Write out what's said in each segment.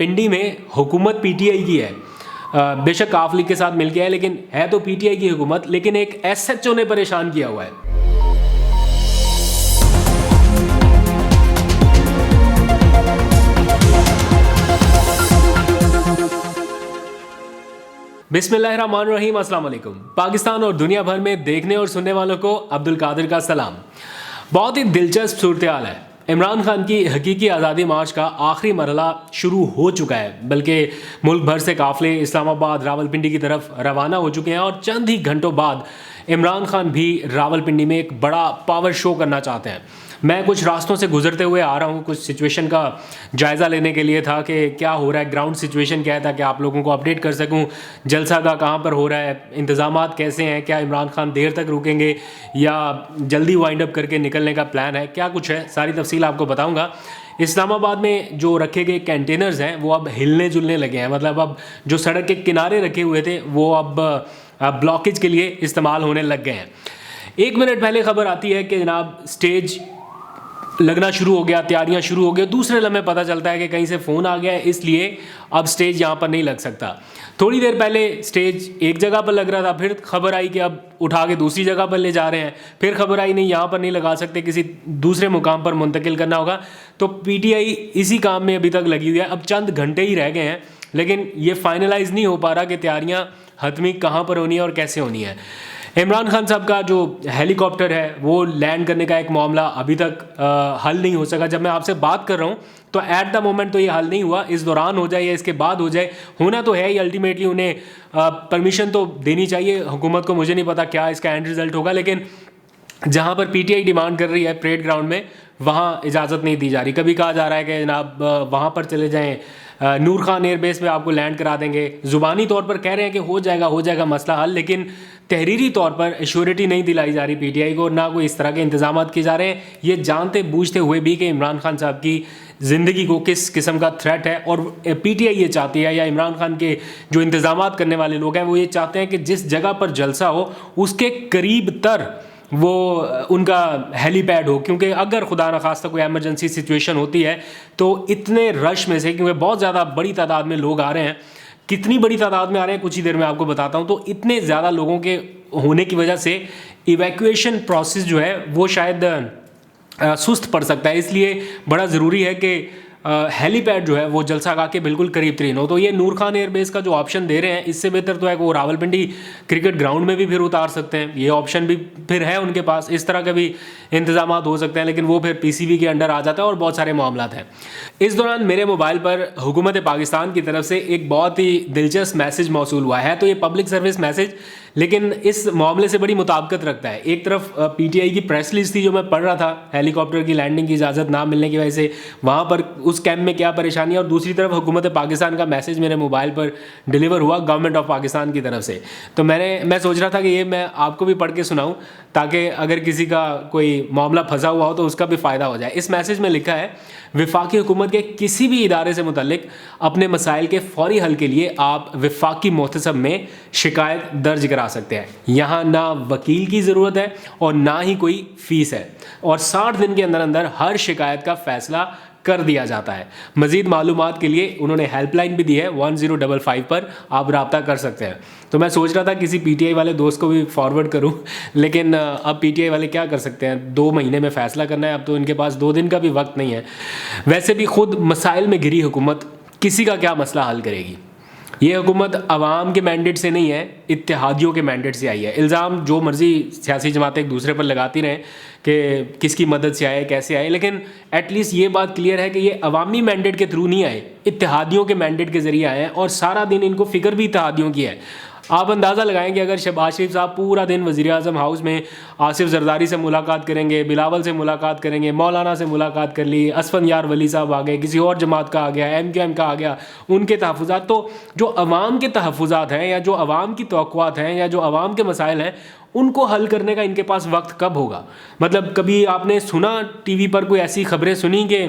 पिंडी में हुकूमत पीटीआई की है। बेशक काफ लीग के साथ मिल के है, लेकिन है तो पीटीआई की हुकूमत, लेकिन एक एसएचओ ने परेशान किया हुआ है। बिस्मिल्लाहिर्रहमानिर्रहीम, अस्सलाम वालेकुम। पाकिस्तान और दुनिया भर में देखने और सुनने वालों को अब्दुल कादिर का सलाम। बहुत ही दिलचस्प सूरत हाल है। इमरान खान की हकीकी आज़ादी मार्च का आखिरी मरहला शुरू हो चुका है, बल्कि मुल्क भर से काफ़िले इस्लामाबाद रावलपिंडी की तरफ रवाना हो चुके हैं और चंद ही घंटों बाद इमरान खान भी रावलपिंडी में एक बड़ा पावर शो करना चाहते हैं। मैं कुछ रास्तों से गुजरते हुए आ रहा हूँ, कुछ सिचुएशन का जायज़ा लेने के लिए था कि क्या हो रहा है, ग्राउंड सिचुएशन क्या है, ताकि आप लोगों को अपडेट कर सकूँ। जलसा का कहाँ पर हो रहा है, इंतज़ामात कैसे हैं, क्या इमरान खान देर तक रुकेंगे या जल्दी वाइंड अप करके निकलने का प्लान है, क्या कुछ है, सारी तफसील आपको बताऊँगा। इस्लामाबाद में जो रखे गए कंटेनर्स हैं वो अब हिलने जुलने लगे हैं। मतलब अब जो सड़क के किनारे रखे हुए थे वो अब ब्लॉकेज के लिए इस्तेमाल होने लग गए हैं। 1 मिनट पहले खबर आती है कि जनाब स्टेज लगना शुरू हो गया, तैयारियां शुरू हो गई। दूसरे लम्हे पता चलता है कि कहीं से फ़ोन आ गया है, इसलिए अब स्टेज यहाँ पर नहीं लग सकता। थोड़ी देर पहले स्टेज एक जगह पर लग रहा था, फिर खबर आई कि अब उठा के दूसरी जगह पर ले जा रहे हैं, फिर खबर आई नहीं यहाँ पर नहीं लगा सकते, किसी दूसरे मुकाम पर मुंतकिल करना होगा। तो पीटीआई इसी काम में अभी तक लगी हुई है। अब चंद घंटे ही रह गए हैं, लेकिन ये फाइनलाइज नहीं हो पा रहा कि तैयारियाँ हतमी कहाँ पर होनी है और कैसे होनी है। इमरान खान साहब का जो हेलीकॉप्टर है वो लैंड करने का एक मामला अभी तक हल नहीं हो सका। जब मैं आपसे बात कर रहा हूँ तो एट द मोमेंट तो ये हल नहीं हुआ। इस दौरान हो जाए या इसके बाद हो जाए, होना तो है ही। अल्टीमेटली उन्हें परमिशन तो देनी चाहिए हुकूमत को। मुझे नहीं पता क्या इसका एंड रिजल्ट होगा, लेकिन जहाँ पर पीटीआई डिमांड कर रही है परेड ग्राउंड में, वहाँ इजाज़त नहीं दी जा रही। कभी कहा जा रहा है कि जनाब वहाँ पर चले जाएं, नूर खान एयरबेस पे आपको लैंड करा देंगे। ज़ुबानी तौर पर कह रहे हैं कि हो जाएगा मसला हल, लेकिन तहरीरी तौर पर एश्योरिटी नहीं दिलाई जा रही पीटीआई को, ना कोई इस तरह के इंतजाम किए जा रहे हैं। ये जानते बूझते हुए भी कि इमरान खान साहब की ज़िंदगी को किस किस्म का थ्रेट है, और पीटीआई ये चाहती है या इमरान खान के जो इंतजाम करने वाले लोग हैं वो ये चाहते हैं कि जिस जगह पर जलसा हो उसके करीब तर वो उनका हेलीपैड हो, क्योंकि अगर खुदा न खास्ता कोई एमरजेंसी सिचुएशन होती है तो इतने रश में से, क्योंकि बहुत ज़्यादा बड़ी तादाद में लोग आ रहे हैं, कितनी बड़ी तादाद में आ रहे हैं कुछ ही देर में आपको बताता हूँ। तो इतने ज़्यादा लोगों के होने की वजह से इवैक्यूएशन प्रोसेस जो है वो शायद सुस्त पड़ सकता है। इसलिए बड़ा ज़रूरी है कि हेलीपैड जो है वो जलसागाह के बिल्कुल करीब तरीन हो। तो ये नूर खान एयरबेस का जो ऑप्शन दे रहे हैं, इससे बेहतर तो है कि वो रावलपिंडी क्रिकेट ग्राउंड में भी फिर उतार सकते हैं। ये ऑप्शन भी फिर है उनके पास। इस तरह के भी इंतजाम हो सकते हैं, लेकिन वो फिर पीसीबी के अंडर आ जाता है और बहुत सारे मामला हैं। इस दौरान मेरे मोबाइल पर हुकूमत पाकिस्तान की तरफ से एक बहुत ही दिलचस्प मैसेज मौसूल हुआ है। तो ये पब्लिक सर्विस मैसेज, लेकिन इस मामले से बड़ी मुताबिकत रखता है। एक तरफ पीटीआई की प्रेस रिलीज थी जो मैं पढ़ रहा था, हेलीकॉप्टर की लैंडिंग की इजाज़त ना मिलने की वजह से वहाँ पर उस कैंप में क्या परेशानी है, और दूसरी तरफ हुकूमत पाकिस्तान का मैसेज मेरे मोबाइल पर डिलीवर हुआ गवर्नमेंट ऑफ पाकिस्तान की तरफ से। तो मैं सोच रहा था कि ये मैं आपको भी पढ़ के सुनाऊँ, ताकि अगर किसी का कोई मामला फंसा हुआ हो तो उसका भी फ़ायदा हो जाए। इस मैसेज में लिखा है, वफाकी हुकूमत के किसी भी इदारे से मुतल्लिक अपने मसाइल के फौरी हल के लिए आप वफाकी मोहतसब में शिकायत दर्ज करा सकते हैं। यहाँ ना वकील की ज़रूरत है और ना ही कोई फ़ीस है, और 60 दिन के अंदर अंदर हर शिकायत का फ़ैसला कर दिया जाता है। मज़ीद मालूमात के लिए उन्होंने हेल्पलाइन भी दी है, 1055 पर आप रब्ता कर सकते हैं। तो मैं सोच रहा था किसी पीटीआई वाले दोस्त को भी फॉरवर्ड करूं, लेकिन अब पीटीआई वाले क्या कर सकते हैं, 2 महीने में फ़ैसला करना है। अब तो इनके पास 2 दिन का भी वक्त नहीं है। वैसे भी खुद मसाइल में घिरी हुकूमत किसी का क्या मसला हल करेगी। ये हुकूमत अवाम के मैंडेट से नहीं है, इत्तेहादियों के मैंडेट से आई है। इल्ज़ाम जो मर्ज़ी सियासी जमातें एक दूसरे पर लगाती रहें कि किसकी मदद से आए, कैसे आए, लेकिन एटलीस्ट ये बात क्लियर है कि ये अवामी मैंडेट के थ्रू नहीं आए, इत्तेहादियों के मैंडेट के ज़रिए आए हैं, और सारा दिन इनको फ़िक्र भी इत्तेहादियों की है। आप अंदाज़ा लगाएं कि अगर शहबाज शरीफ साहब पूरा दिन वज़ीर-ए-आज़म हाउस में आसिफ जरदारी से मुलाकात करेंगे, बिलावल से मुलाकात करेंगे, मौलाना से मुलाकात कर ली, असफंयार वली साहब आ गए, किसी और जमात का आ गया, MQM का आ गया, उनके तहफ़्फ़ुज़ात, तो जो अवाम के तहफ़्फ़ुज़ात हैं या जो अवाम की तवक्कुआत हैं या जो अवाम के मसाइल हैं, उनको हल करने का इनके पास वक्त कब होगा। मतलब कभी आपने सुना टीवी पर कोई ऐसी खबरें सुनी कि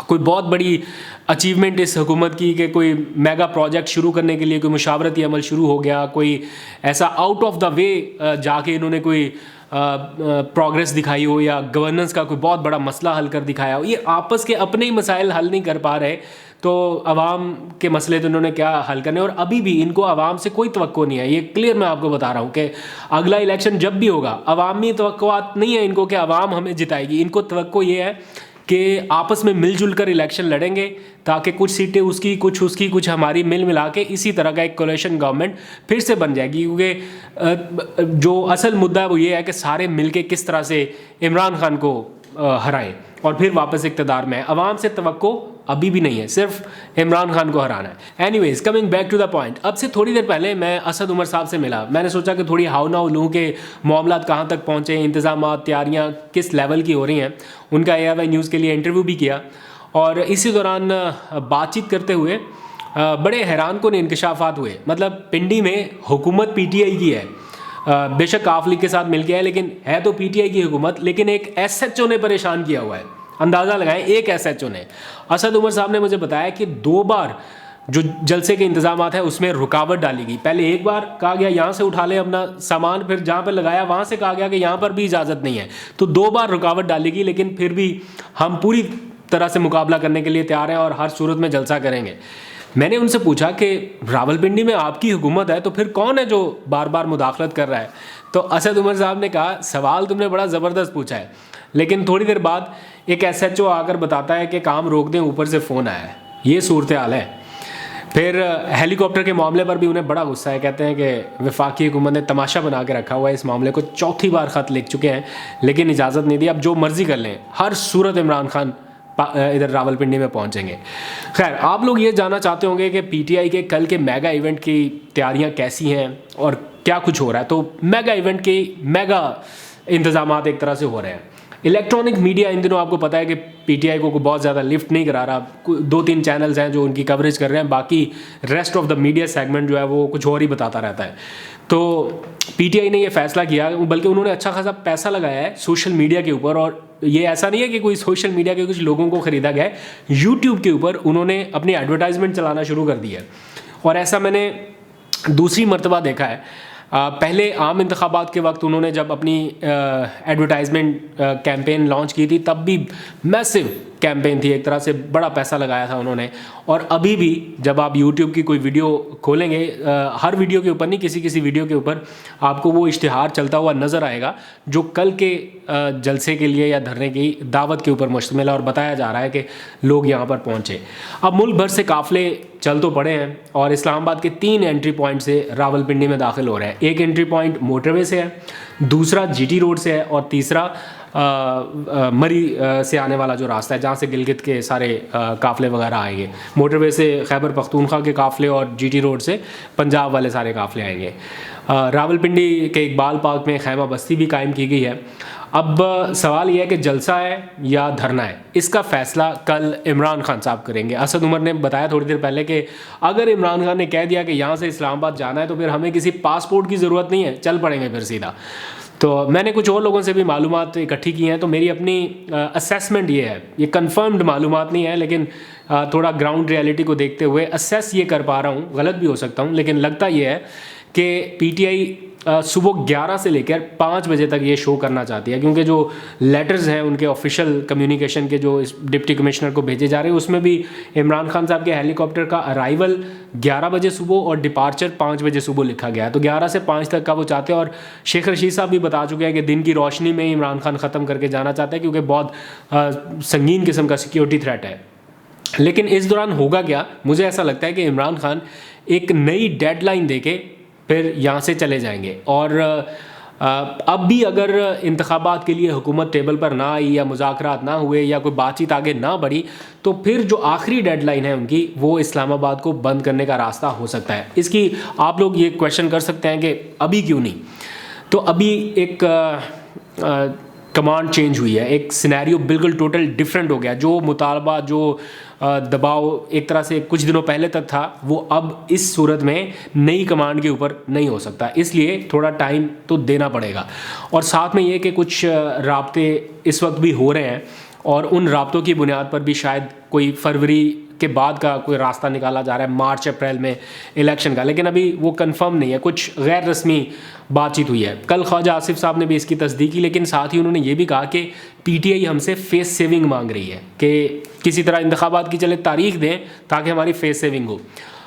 कोई बहुत बड़ी अचीवमेंट इस हुकूमत की कि कोई मेगा प्रोजेक्ट शुरू करने के लिए कोई मुशावरती अमल शुरू हो गया, कोई ऐसा आउट ऑफ द वे जाके इन्होंने कोई प्रोग्रेस दिखाई हो या गवर्नेंस का कोई बहुत बड़ा मसला हल कर दिखाया हो। ये आपस के अपने ही मसाइल हल नहीं कर पा रहे, तो अवाम के मसले तो इन्होंने क्या हल करने। और अभी भी इनको अवाम से कोई तवक्को नहीं है, ये क्लियर मैं आपको बता रहा हूँ कि अगला इलेक्शन जब भी होगा अवामी तवक्कुआत नहीं है इनको कि अवाम हमें जिताएगी। इनको तवक्को ये है कि आपस में मिलजुल कर इलेक्शन लड़ेंगे ताकि कुछ सीटें उसकी कुछ उसकी कुछ हमारी मिल मिला के इसी तरह का एक कोलिशन गवर्नमेंट फिर से बन जाएगी। क्योंकि जो असल मुद्दा है वो ये है कि सारे मिलके किस तरह से इमरान खान को हराएं और फिर वापस इक़्तिदार में। अवाम से तवक्को अभी भी नहीं है, सिर्फ इमरान खान को हराना है। Anyways coming back to the point, अब से थोड़ी देर पहले मैं असद उमर साहब से मिला। मैंने सोचा कि थोड़ी हाउ नाउ लूँ कि मामला कहाँ तक पहुँचे, इंतज़ाम तैयारियाँ किस लेवल की हो रही हैं। उनका AIY न्यूज़ के लिए इंटरव्यू भी किया और इसी दौरान बातचीत करते हुए बड़े हैरान कुन इंकशाफात हुए। मतलब पिंडी में हुकूमत PTI की है, बेशक आफ लीग के साथ मिल के है, लेकिन है तो PTI की हुकूमत, लेकिन एक SHO ने परेशान किया हुआ है। अंदाज़ा लगाएं, एक SHO ने। असद उमर साहब ने मुझे बताया कि 2 बार जो जलसे के इंतजामात है उसमें रुकावट डाली गई। पहले एक बार कहा गया यहाँ से उठा ले अपना सामान, फिर जहाँ पर लगाया वहाँ से कहा गया कि यहाँ पर भी इजाज़त नहीं है। तो 2 बार रुकावट डाली गई, लेकिन फिर भी हम पूरी तरह से मुकाबला करने के लिए तैयार हैं और हर सूरत में जलसा करेंगे। मैंने उनसे पूछा कि रावलपिंडी में आपकी हुकूमत है तो फिर कौन है जो बार बार मुदाखलत कर रहा है। तो असद उमर साहब ने कहा, सवाल तुमने बड़ा ज़बरदस्त पूछा है, लेकिन थोड़ी देर बाद एक SHO आकर बताता है कि काम रोक दें, ऊपर से फ़ोन आया है। ये सूरत हाल है। फिर हेलीकॉप्टर के मामले पर भी उन्हें बड़ा गुस्सा है। कहते हैं कि वफाकी हुकूमत ने तमाशा बना के रखा हुआ है इस मामले को, 4थी बार ख़त लिख चुके हैं लेकिन इजाज़त नहीं दी। अब जो मर्ज़ी कर लें, हर सूरत इमरान खान इधर रावलपिंडी में पहुंचेंगे। खैर, आप लोग ये जानना चाहते होंगे कि PTI के कल के मेगा इवेंट की तैयारियां कैसी हैं और क्या कुछ हो रहा है। तो मेगा इवेंट के मेगा इंतजामात एक तरह से हो रहे हैं। इलेक्ट्रॉनिक मीडिया इन दिनों आपको पता है कि PTI को बहुत ज़्यादा लिफ्ट नहीं करा रहा। 2-3 चैनल्स हैं जो उनकी कवरेज कर रहे हैं, बाकी rest of the media segment जो है वो कुछ और ही बताता रहता है। तो PTI ने ये फैसला किया, बल्कि उन्होंने अच्छा खासा पैसा लगाया है सोशल मीडिया के ऊपर। और ये ऐसा नहीं है कि कोई सोशल मीडिया के कुछ लोगों को ख़रीदा गया है, यूट्यूब के ऊपर उन्होंने अपनी एडवर्टाइजमेंट चलाना शुरू कर दिया है। और ऐसा मैंने दूसरी मरतबा देखा है। पहले आम इंतखाबात के वक्त उन्होंने जब अपनी एडवर्टाइजमेंट कैंपेन लॉन्च की थी तब भी मैसिव कैंपेन थी, एक तरह से बड़ा पैसा लगाया था उन्होंने। और अभी भी जब आप YouTube की कोई वीडियो खोलेंगे, हर वीडियो के ऊपर नहीं, किसी किसी वीडियो के ऊपर आपको वो इश्तिहार चलता हुआ नज़र आएगा जो कल के जलसे के लिए या धरने की दावत के ऊपर मुश्तमिल है। और बताया जा रहा है कि लोग यहाँ पर पहुँचे। अब मुल्क भर से काफ़िले चल तो पड़े हैं और इस्लामाबाद के 3 एंट्री पॉइंट से रावलपिंडी में दाखिल हो रहे हैं। एक एंट्री पॉइंट मोटरवे से है, दूसरा GT रोड से है और तीसरा मरी से आने वाला जो रास्ता है जहाँ से गिलगित के सारे काफ़िले वगैरह आएंगे। मोटरवे से खैबर पख्तूनख्वा के काफ़िले और GT रोड से पंजाब वाले सारे काफ़िले आएंगे। रावलपिंडी के इकबाल पार्क में खैमा बस्ती भी कायम की गई है। अब सवाल यह है कि जलसा है या धरना है, इसका फ़ैसला कल इमरान खान साहब करेंगे। असद उमर ने बताया थोड़ी देर पहले कि अगर इमरान खान ने कह दिया कि यहाँ से इस्लामाबाद जाना है तो फिर हमें किसी पासपोर्ट की ज़रूरत नहीं है, चल पड़ेंगे फिर सीधा। तो मैंने कुछ और लोगों से भी मालूमात इकट्ठी की हैं, तो मेरी अपनी असेसमेंट ये है, ये कंफर्म्ड मालूमात नहीं है लेकिन थोड़ा ग्राउंड रियलिटी को देखते हुए असेस ये कर पा रहा हूँ, गलत भी हो सकता हूँ, लेकिन लगता ये है कि PTI सुबह 11 से लेकर 5 बजे तक ये शो करना चाहती है। क्योंकि जो लेटर्स हैं उनके ऑफिशियल कम्युनिकेशन के जो इस डिप्टी कमिश्नर को भेजे जा रहे हैं उसमें भी इमरान खान साहब के हेलीकॉप्टर का अराइवल 11 बजे सुबह और डिपार्चर 5 बजे सुबह लिखा गया है। तो 11 से 5 तक का वो चाहते हैं। और शेख रशीद साहब भी बता चुके हैं कि दिन की रोशनी में इमरान खान ख़त्म करके जाना चाहते हैं क्योंकि बहुत संगीन किस्म का सिक्योरिटी थ्रेट है। लेकिन इस दौरान होगा क्या, मुझे ऐसा लगता है कि इमरान खान एक नई डेडलाइन देके फिर यहाँ से चले जाएंगे। और अब भी अगर इंतखाबात के लिए हुकूमत टेबल पर ना आई या मुज़ाकरात ना हुए या कोई बातचीत आगे ना बढ़ी तो फिर जो आखिरी डेडलाइन है उनकी वो इस्लामाबाद को बंद करने का रास्ता हो सकता है। इसकी आप लोग ये क्वेश्चन कर सकते हैं कि अभी क्यों नहीं। तो अभी एक कमांड चेंज हुई है, एक सिनेरियो बिल्कुल टोटल डिफरेंट हो गया। जो मुतालबा, जो दबाव एक तरह से कुछ दिनों पहले तक था वो अब इस सूरत में नई कमांड के ऊपर नहीं हो सकता, इसलिए थोड़ा टाइम तो देना पड़ेगा। और साथ में ये कि कुछ राब्ते इस वक्त भी हो रहे हैं और उन राब्तों की बुनियाद पर भी शायद कोई फरवरी के बाद का कोई रास्ता निकाला जा रहा है मार्च अप्रैल में इलेक्शन का, लेकिन अभी वो कंफर्म नहीं है, कुछ गैर रस्मी बातचीत हुई है। कल ख्वाजा आसिफ साहब ने भी इसकी तस्दीक की, लेकिन साथ ही उन्होंने ये भी कहा कि पीटीआई हमसे फेस सेविंग मांग रही है कि किसी तरह इंतखाबात की चले तारीख दें ताकि हमारी फेस सेविंग हो।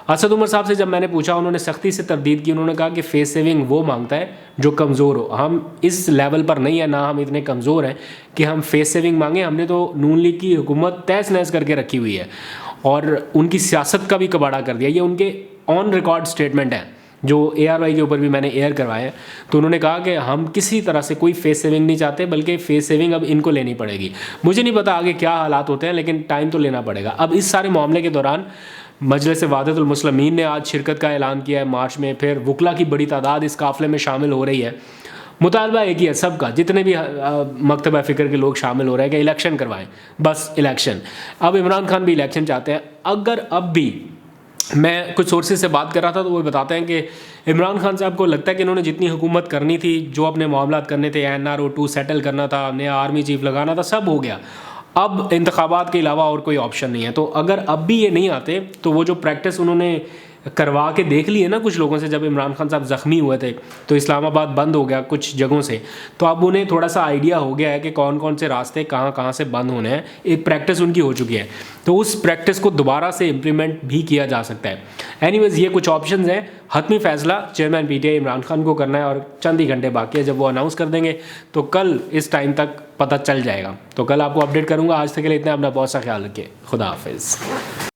असद उमर साहब से जब मैंने पूछा, उन्होंने सख्ती से तरदीद की, उन्होंने कहा कि फेस सेविंग वो मांगता है जो कमज़ोर हो। हम इस लेवल पर नहीं है, ना हम इतने कमज़ोर हैं कि हम फेस सेविंग मांगें। हमने तो नून लीग की हुकूमत तहस नहस करके रखी हुई है और उनकी सियासत का भी कबाड़ा कर दिया। ये उनके ऑन रिकॉर्ड स्टेटमेंट है जो ARY के ऊपर भी मैंने एयर करवाया है। तो उन्होंने कहा कि हम किसी तरह से कोई फेस सेविंग नहीं चाहते, बल्कि फेस सेविंग अब इनको लेनी पड़ेगी। मुझे नहीं पता आगे क्या हालात होते हैं, लेकिन टाइम तो लेना पड़ेगा। अब इस सारे मामले के दौरान मजलिस वहदतुल मुस्लिमीन ने आज शिरकत का ऐलान किया है मार्च में, फिर वकला की बड़ी तादाद इस काफ़िले में शामिल हो रही है। मुतालबा एक ही है सबका, जितने भी मकतबा फ़िक्र के लोग शामिल हो रहे हैं कि इलेक्शन करवाएं, बस इलेक्शन। अब इमरान खान भी इलेक्शन चाहते हैं। अगर अब भी, मैं कुछ सोर्सेज से बात कर रहा था तो वो बताते हैं कि इमरान खान साहब को लगता है कि इन्होंने जितनी हुकूमत करनी थी, जो अपने मामलात करने थे, NRO2 सेटल करना था, नया आर्मी चीफ लगाना था, सब हो गया। अब इंतखाबात के अलावा और कोई ऑप्शन नहीं है। तो अगर अब भी ये नहीं आते तो वो जो प्रैक्टिस उन्होंने करवा के देख ली है ना कुछ लोगों से, जब इमरान खान साहब ज़ख्मी हुए थे तो इस्लामाबाद बंद हो गया कुछ जगहों से, तो अब उन्हें थोड़ा सा आइडिया हो गया है कि कौन कौन से रास्ते कहाँ कहाँ से बंद होने हैं। एक प्रैक्टिस उनकी हो चुकी है, तो उस प्रैक्टिस को दोबारा से इम्प्लीमेंट भी किया जा सकता है। एनीवेज, ये कुछ ऑप्शंस हैं। हतमी फैसला चेयरमैन PTI इमरान खान को करना है और चंद ही घंटे बाकी है। जब वो अनाउंस कर देंगे तो कल इस टाइम तक पता चल जाएगा। तो कल आपको अपडेट करूँगा। आज तक के लिए इतना, अपना बहुत सा ख्याल रखिए। खुदा हाफिज़।